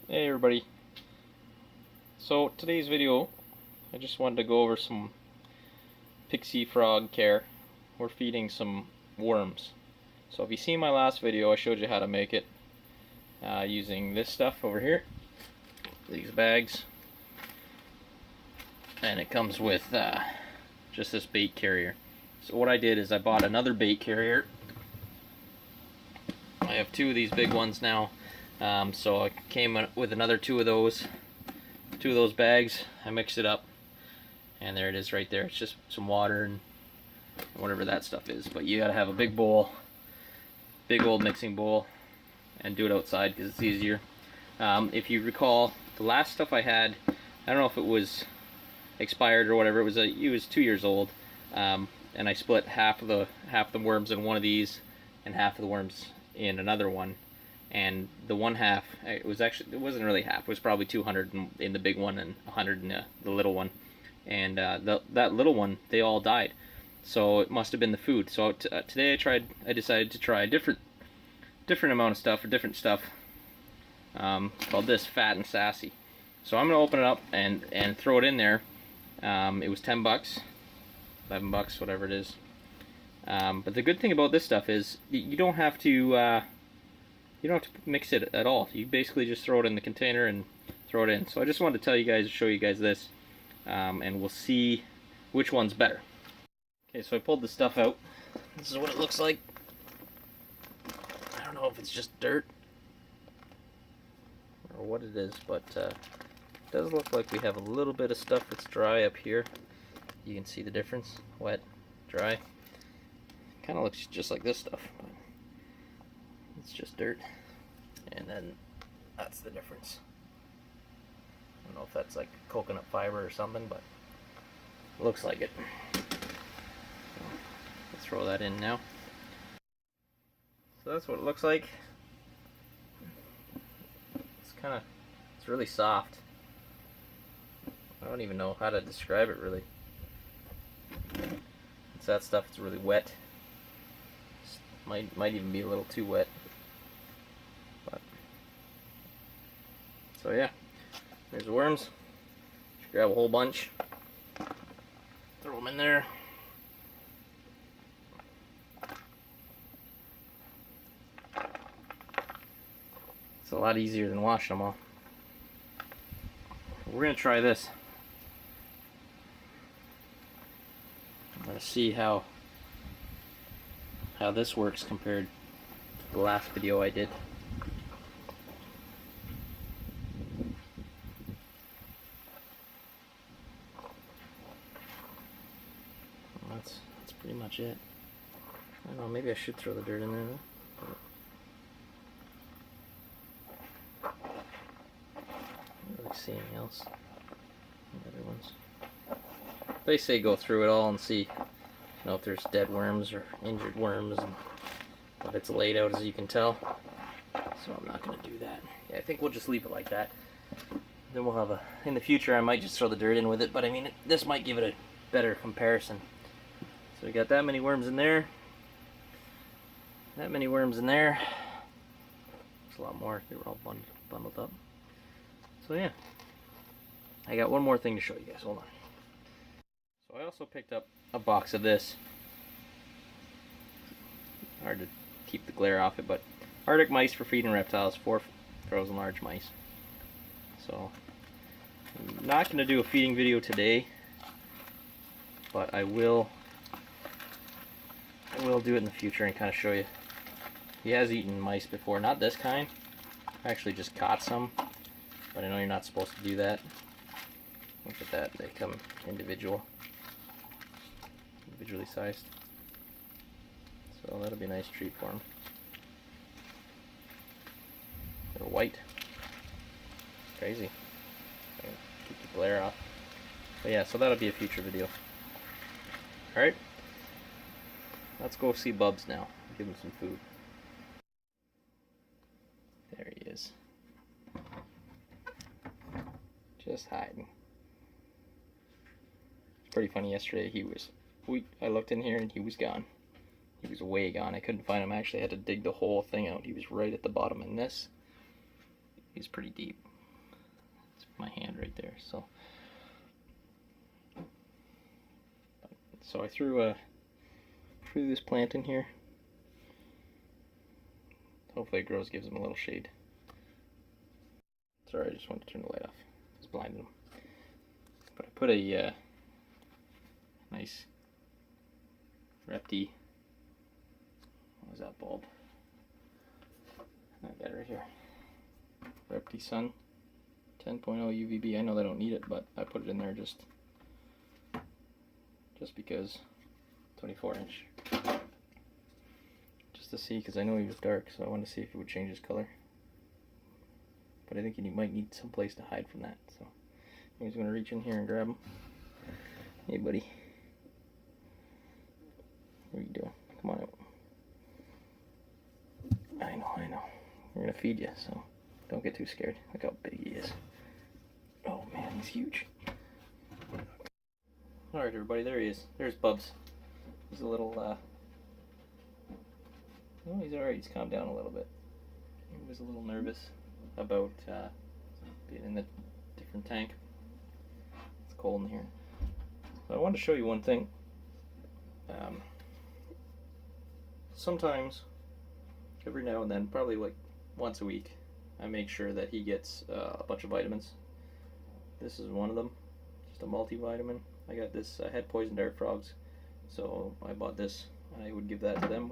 Hey everybody. So today's video, I just wanted to go over some Pixie frog care. We're feeding some worms. So if you see my last video, I showed you how to make it using this stuff over here, these bags, and it comes with just this bait carrier. So what I did is I bought another bait carrier. I have two of these big ones now. So I came with another two of those bags. I mixed it up, and there it is right there. It's just some water and whatever that stuff is. But you gotta have a big bowl, big old mixing bowl, and do it outside because it's easier. If you recall, the last stuff I had, I don't know if it was expired or whatever. It was 2 years old, and I split half the worms in one of these, and half of the worms in another one. And the one half, it wasn't really half. It was probably 200 in the big one and 100 in the little one. And that little one, they all died. So it must have been the food. So today I decided to try a different amount of stuff, or different stuff. Called this Fat and Sassy. So I'm gonna open it up and throw it in there. It was 10 bucks, 11 bucks, whatever it is. But the good thing about this stuff is you don't have to mix it at all. You basically just throw it in the container and throw it in. So I just wanted to show you guys this, and we'll see which one's better. Okay, so I pulled the stuff out. This is what it looks like. I don't know if it's just dirt or what it is, but it does look like we have a little bit of stuff that's dry up here. You can see the difference. Wet, dry. Kind of looks just like this stuff, but it's just dirt. And then that's the difference. I don't know if that's like coconut fiber or something, but it looks like it. So let's throw that in now. So that's what it looks like. It's really soft. I don't even know how to describe it really. It's that stuff. It's really wet. Might even be a little too wet. But so yeah, there's the worms. Just grab a whole bunch, throw them in there. It's a lot easier than washing them all. We're gonna try this. I'm gonna see how this works compared to the last video I did. That's pretty much it. I don't know, maybe I should throw the dirt in there though. I don't really see anything else. The other ones. They say go through it all and see, if there's dead worms or injured worms, but it's laid out as you can tell, so I'm not going to do that. Yeah, I think we'll just leave it like that. Then we'll have in the future I might just throw the dirt in with it, but I mean this might give it a better comparison. So we got that many worms in there, that many worms in there. There's a lot more. They were all bundled up. So yeah, I got one more thing to show you guys. Hold on. So I also picked up a box of this. Hard to keep the glare off it, but Arctic mice for feeding reptiles, 4 frozen large mice. So I'm not going to do a feeding video today, but I will do it in the future and kind of show you. He has eaten mice before, not this kind. I actually just caught some, but I know you're not supposed to do that. Look at that, they come individually sized. So that'll be a nice treat for him. They're white. Crazy. Keep the glare off. But yeah, so that'll be a future video. Alright. Let's go see Bubs now. Give him some food. There he is. Just hiding. It's pretty funny. Yesterday I looked in here and he was gone. He was way gone. I couldn't find him. I actually had to dig the whole thing out. He was right at the bottom, and this, he's pretty deep. my hand right there. So I threw this plant in here. Hopefully it grows, gives them a little shade. Sorry, I just wanted to turn the light off. It's blinding them. But I put a nice Repti. What was that bulb? I got it right here. Repti Sun 10.0 UVB. I know they don't need it, but I put it in there just because 24-inch. Just to see, because I know he was dark, so I wanted to see if it would change his color. But I think he might need some place to hide from that, so he's going to reach in here and grab him. Hey, buddy. What are you doing? Come on out. I know. We're going to feed you, so don't get too scared. Look how big he is. Oh, man, he's huge. Alright, everybody, there he is. There's Bubs. He's a little, oh, he's alright. He's calmed down a little bit. He was a little nervous about being in the different tank. It's cold in here. But I wanted to show you one thing. Sometimes, every now and then, probably like once a week, I make sure that he gets a bunch of vitamins. This is one of them, just a multivitamin. I got this, I had poison dart frogs, so I bought this. I would give that to them.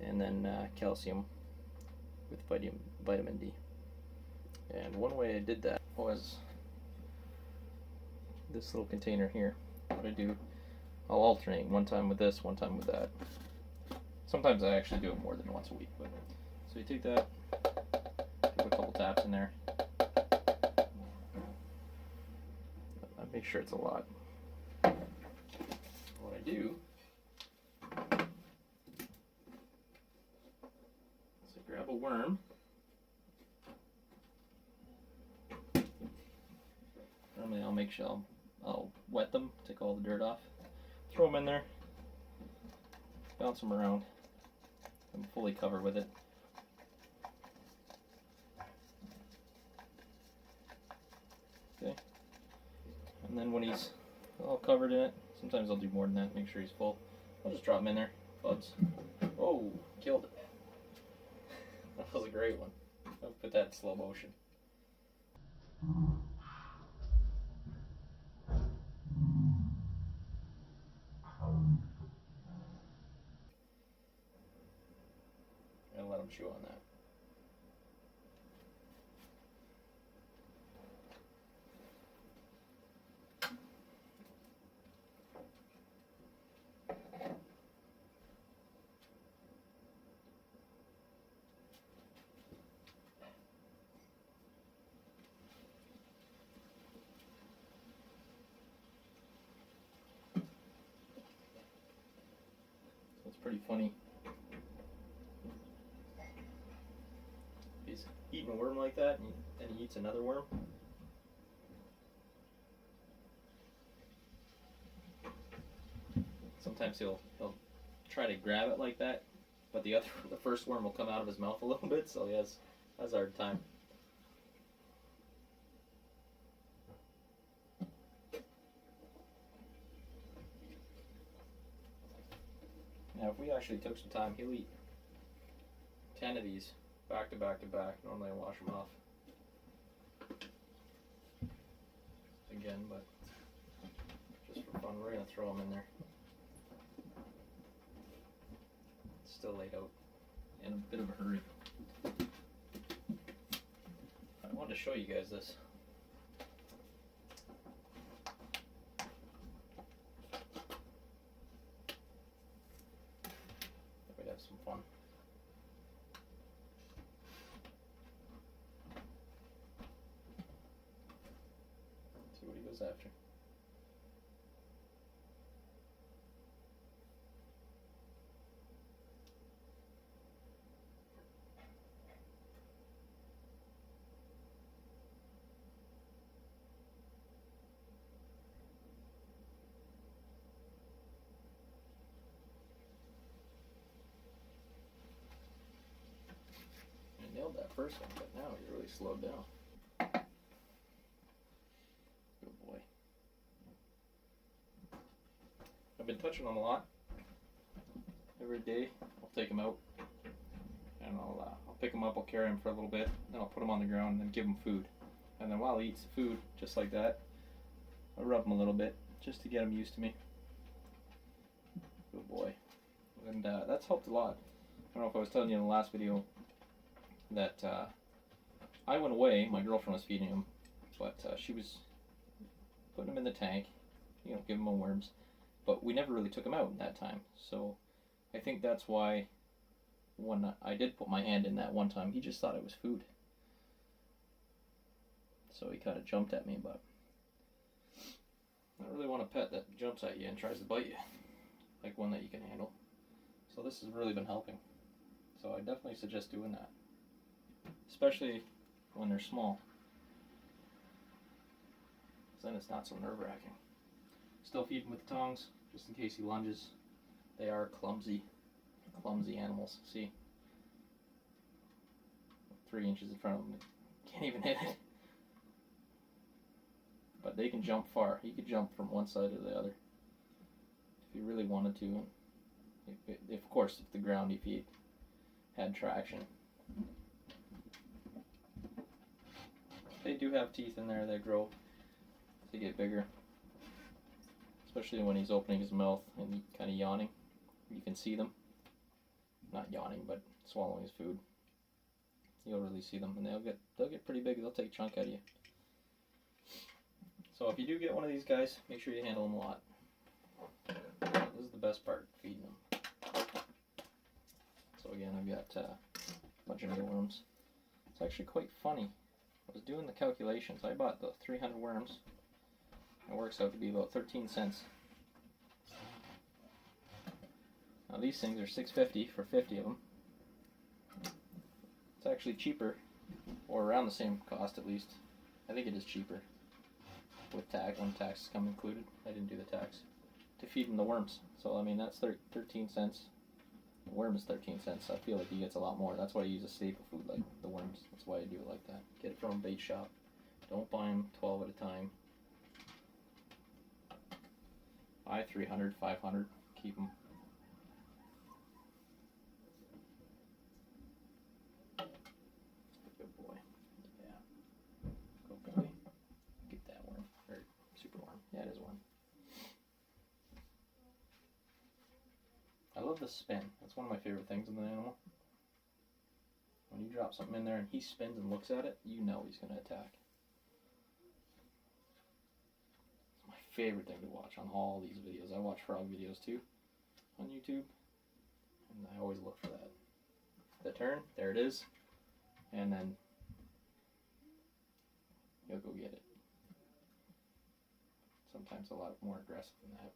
And then calcium with vitamin D. And one way I did that was this little container here. What I do, I'll alternate one time with this, one time with that. Sometimes I actually do it more than once a week. But so you take that, give a couple taps in there. I make sure it's a lot. What I do is I grab a worm. Normally I'll make sure I'll wet them, take all the dirt off, throw them in there, bounce them around. I'm fully covered with it. Okay. And then when he's all covered in it, sometimes I'll do more than that, make sure he's full. I'll just drop him in there. Bubs. Oh, killed it. That was a great one. I'll put that in slow motion. And let him chew on that. It's pretty funny. He's eating a worm like that, and then he eats another worm. Sometimes he'll try to grab it like that, but the first worm will come out of his mouth a little bit, so he has a hard time. Now, if we actually took some time, he'll eat 10 of these back to back to back. Normally I wash them off again, but just for fun, we're going to throw them in there. It's still laid out in a bit of a hurry. I wanted to show you guys this. We'd have some fun. See what he goes after. I nailed that first one, but now he really slowed down. touching them a lot. Every day I'll take them out and I'll pick them up, I'll carry them for a little bit, then I'll put them on the ground and then give them food. And then while he eats the food, just like that, I rub him a little bit just to get him used to me. Good boy. And that's helped a lot. I don't know if I was telling you in the last video that I went away, my girlfriend was feeding him, but she was putting him in the tank, you know, giving him worms, but we never really took him out in that time. So I think that's why when I did put my hand in that one time, he just thought it was food. So he kind of jumped at me, but I don't really want a pet that jumps at you and tries to bite you, like one that you can handle. So this has really been helping. So I definitely suggest doing that, especially when they're small. Then it's not so nerve-wracking. Still feed him with the tongs, just in case he lunges. They are clumsy animals. See? 3 inches in front of them, can't even hit it. But they can jump far. He could jump from one side to the other if he really wanted to. If of course, if the ground, if he had traction. They do have teeth in there that grow to get bigger, especially when he's opening his mouth and kind of yawning. You can see them, not yawning, but swallowing his food. You'll really see them, and they'll get pretty big. They'll take a chunk out of you. So if you do get one of these guys, make sure you handle them a lot. This is the best part, feeding them. So again, I've got a bunch of mealworms. It's actually quite funny. I was doing the calculations. I bought the 300 worms. It works out to be about 13 cents. Now these things are $6.50 for 50 of them. It's actually cheaper, or around the same cost at least. I think it is cheaper with tax, when taxes come included. I didn't do the tax. To feed them the worms. So I mean that's 13 cents. The worm is 13 cents. I feel like he gets a lot more. That's why I use a staple food like the worms. That's why I do it like that. Get it from a bait shop. Don't buy them 12 at a time. Buy 300, 500. Keep them. Good boy. Yeah. Good boy. Get that worm. Or super worm. Yeah, it is a worm. I love the spin. That's one of my favorite things in the animal. When you drop something in there and he spins and looks at it, you know he's going to attack. It's my favorite thing to watch on all these videos. I watch frog videos too on YouTube, and I always look for that. The turn, there it is, and then he'll go get it. Sometimes a lot more aggressive than that.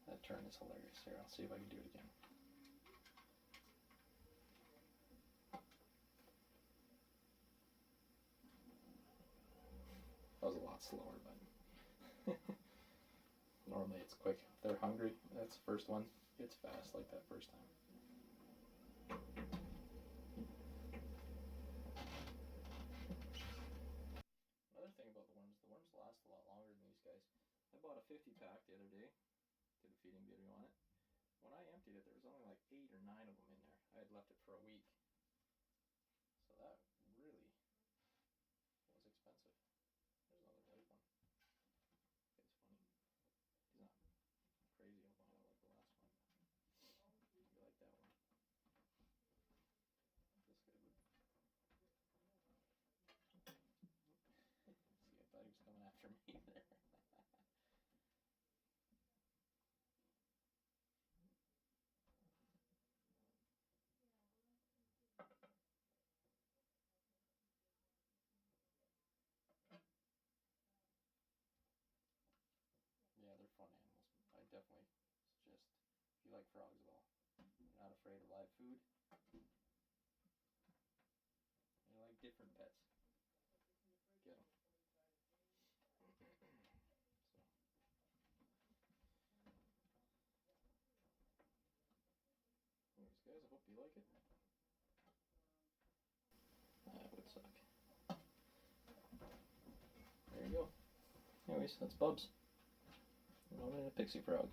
That turn is hilarious. Here, I'll see if I can do it again. That was a lot slower, but normally it's quick. If they're hungry, that's the first one. It's fast like that first time. Another thing about the worms last a lot longer than these guys. I bought a 50 pack the other day. Did a feeding video on it. When I emptied it, there was only like 8 or 9 of them in there. I had left it for a week. So that really was expensive. There's another white one. It's funny. He's not crazy albino like the last one. You like that one. This guy would. See, I thought he was coming after me there. Yeah, they're fun animals. I definitely suggest, if you like frogs at all, you're not afraid of live food, you like different pets, get them. So, anyways, guys, I hope you like it. That would suck. There you go. Anyways, that's Bubs. Known as a Pixie frog.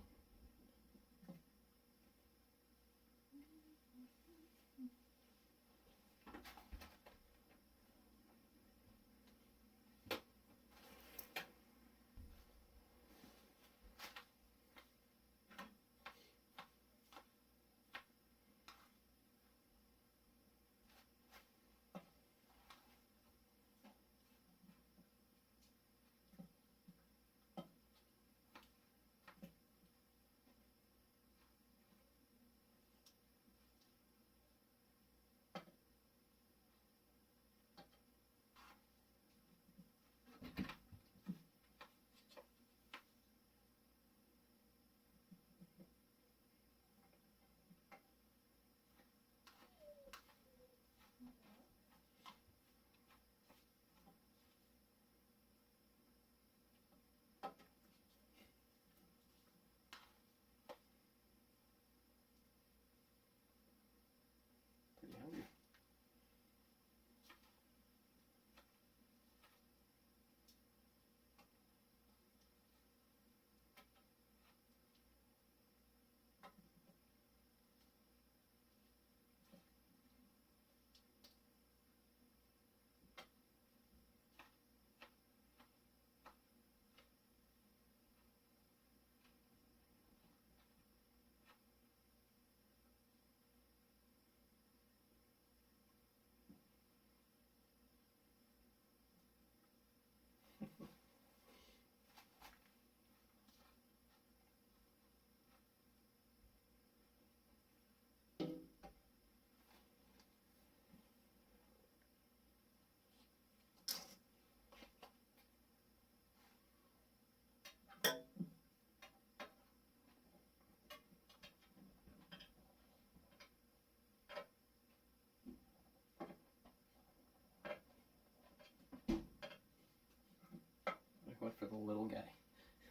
little guy.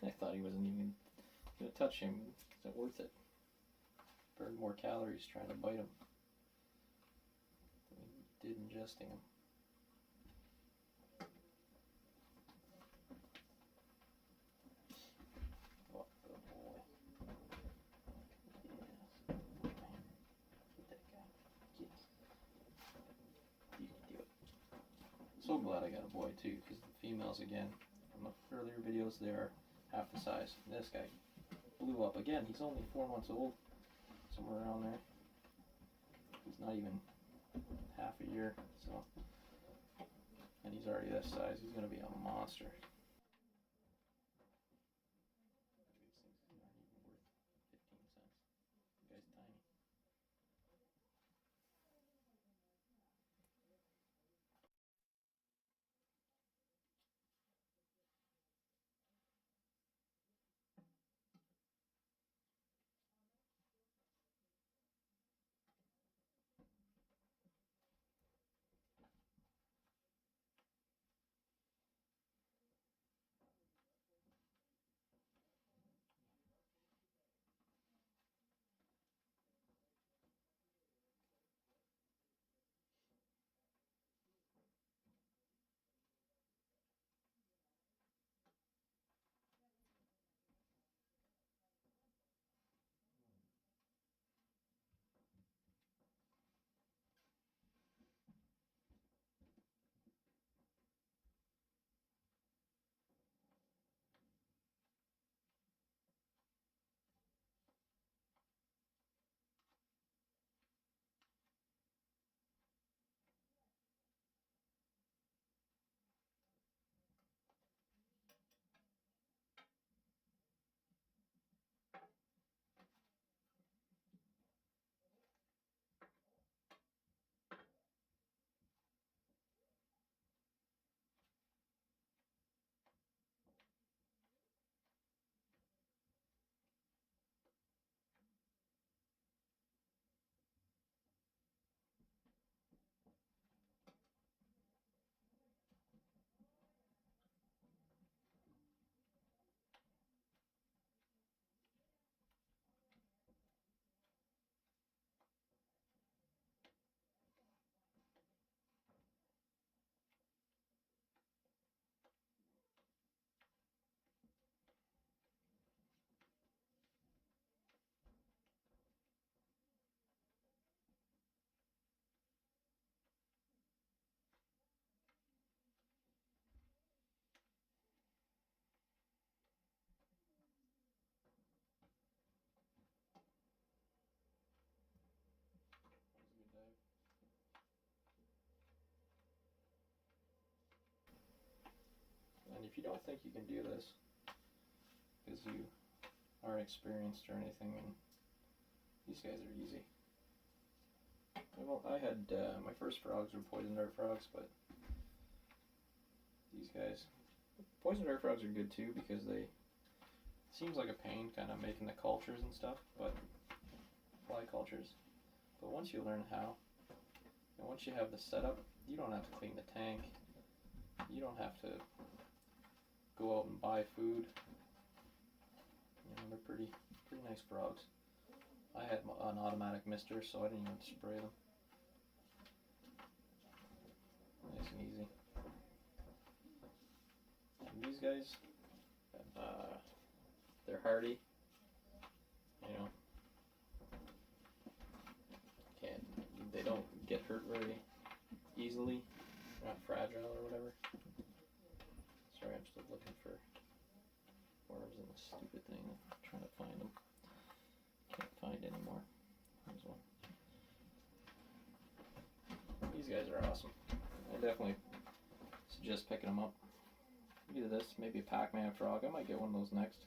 I thought he wasn't even gonna touch him. Is it worth it? Burned more calories trying to bite him than he did ingesting him. What a good boy. Yes. Get that guy. Get. You can do it. So glad I got a boy too, because the females, again, from the earlier videos, they are half the size. And this guy blew up again. He's only 4 months old, somewhere around there. He's not even half a year, so, and he's already this size. He's gonna be a monster. These things aren't even worth 15 cents. The guy's tiny. That was a good dive. And if you don't think you can do this, because you aren't experienced or anything, and these guys are easy. Well, I had my first frogs were poison dart frogs, but these guys, poison dart frogs are good too, because they, seems like a pain kind of making the cultures and stuff, but fly cultures. But once you learn how, and once you have the setup, you don't have to clean the tank. You don't have to go out and buy food. You know, they're pretty nice frogs. I had an automatic mister, so I didn't even have to spray them. Nice and easy. And these guys, they're hardy. You know, they don't get hurt very easily. They're not fragile or whatever. Sorry, I'm still looking for worms in this stupid thing. I'm trying to find them. Can't find any more. There's one. These guys are awesome. I definitely suggest picking them up. Either this, maybe a Pac-Man frog. I might get one of those next.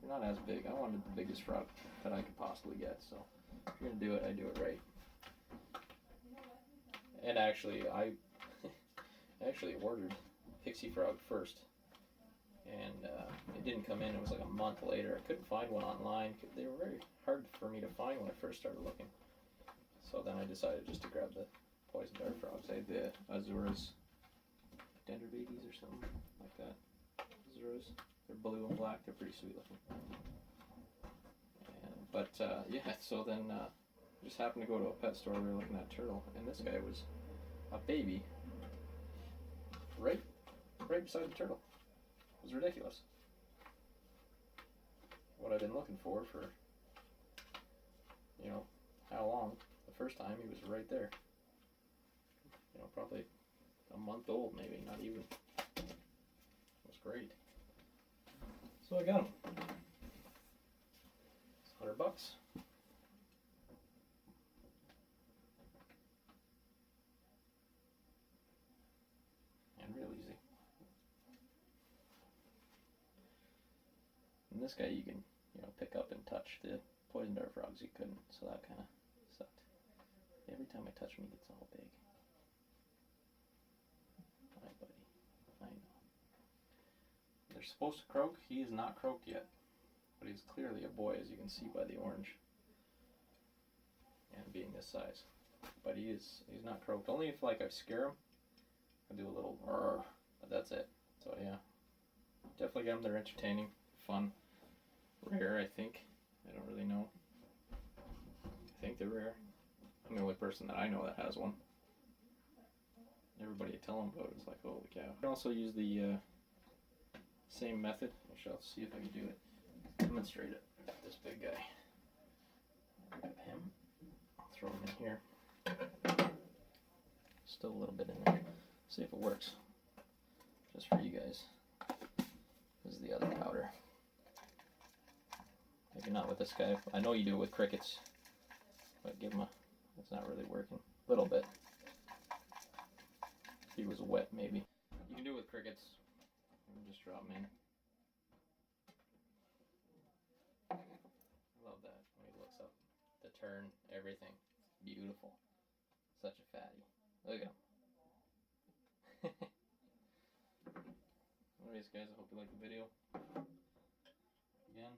They're not as big. I wanted the biggest frog that I could possibly get, so if you're gonna do it, I do it right. And actually, I actually ordered Pixie frog first, and it didn't come in. It was like a month later. I couldn't find one online. They were very hard for me to find when I first started looking. So then I decided just to grab the poison dart frogs. I had the Azura's Dendrobates or something like that. is. They're blue and black. They're pretty sweet looking. But yeah, so then just happened to go to a pet store. We were looking at turtle, and this guy was a baby right beside the turtle. It was ridiculous. What I've been looking for, you know, how long? The first time he was right there. You know, probably a month old, maybe, not even. It was great. So I got him. It's $100. And real easy. And this guy you can, you know, pick up and touch. The poison dart frogs you couldn't, so that kind of sucked. Every time I touch him, he gets all big. Hi, buddy. I know. They're supposed to croak. He is not croaked yet, but he's clearly a boy, as you can see by the orange and being this size. But he's not croaked. Only if like I scare him, I do a little "rrr," but that's it. So yeah, definitely get them. They're entertaining, fun, rare. I think. I don't really know. I think they're rare. I'm the only person that I know that has one. Everybody I tell them about it is like, holy cow. I can also use the same method. I shall see if I can do it. Demonstrate it. This big guy. Grab him. I'll throw him in here. Still a little bit in there. See if it works. Just for you guys. This is the other powder. Maybe not with this guy. I know you do it with crickets. But give him a... It's not really working. A little bit. If he was wet, maybe. You can do it with crickets. Just drop them in. I love that when he looks up. The turn, everything. Beautiful. Such a fatty. Look at him. Anyways, guys, I hope you liked the video. Again,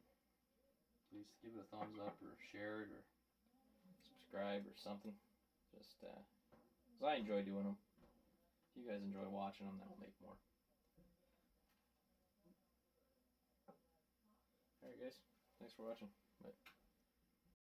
please give it a thumbs up or share it or subscribe or something. Just, because I enjoy doing them. If you guys enjoy watching them, then I'll make more. Alright guys, thanks for watching. Bye.